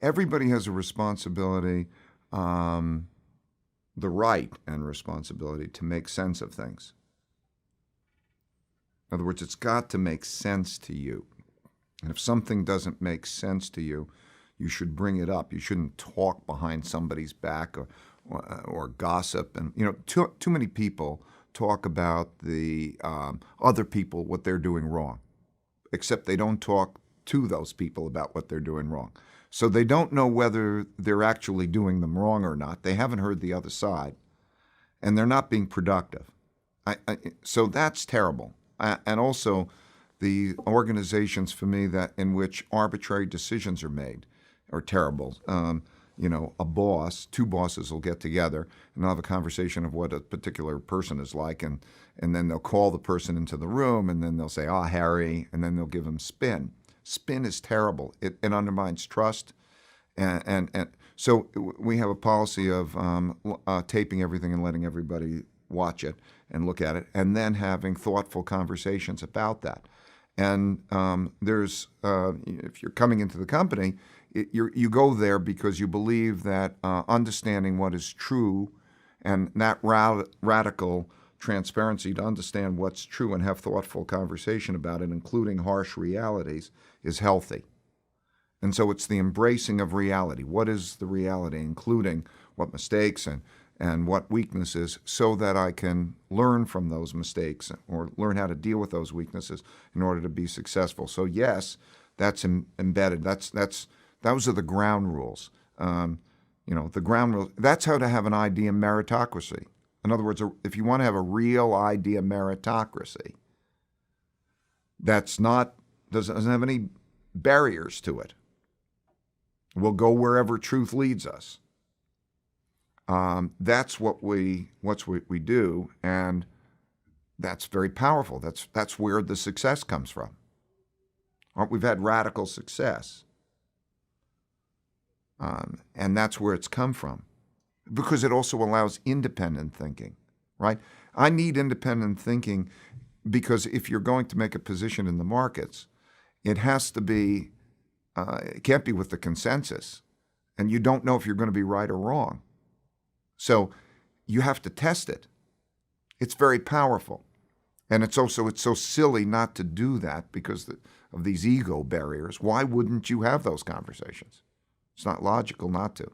everybody has a responsibility, the right and responsibility to make sense of things. In other words, it's got to make sense to you. And if something doesn't make sense to you, you should bring it up. You shouldn't talk behind somebody's back or gossip. And too many people talk about the other people, what they're doing wrong, except they don't talk to those people about what they're doing wrong. So they don't know whether they're actually doing them wrong or not. They haven't heard the other side, and they're not being productive. So that's terrible. And also, the organizations for me that in which arbitrary decisions are made are terrible. A boss, two bosses will get together and they'll have a conversation of what a particular person is like, and then they'll call the person into the room, and then they'll say, Harry, and then they'll give him spin. Spin is terrible. It undermines trust. And so we have a policy of taping everything and letting everybody watch it and look at it, and then having thoughtful conversations about that. And there's, if you're coming into the company, you go there because you believe that understanding what is true and that radical transparency to understand what's true and have thoughtful conversation about it, including harsh realities, is healthy. And so it's the embracing of reality. What is the reality, including what mistakes and what weaknesses, so that I can learn from those mistakes or learn how to deal with those weaknesses in order to be successful. So yes, that's embedded. Those are the ground rules. The ground rules. That's how to have an idea meritocracy. In other words, if you want to have a real idea meritocracy, doesn't have any barriers to it. We'll go wherever truth leads us. That's what we do, and that's very powerful. That's where the success comes from. We've had radical success, and that's where it's come from, because it also allows independent thinking, right? I need independent thinking because if you're going to make a position in the markets, it has to be. It can't be with the consensus, and you don't know if you're going to be right or wrong. So you have to test it. It's very powerful. And it's so silly not to do that because of these ego barriers. Why wouldn't you have those conversations? It's not logical not to.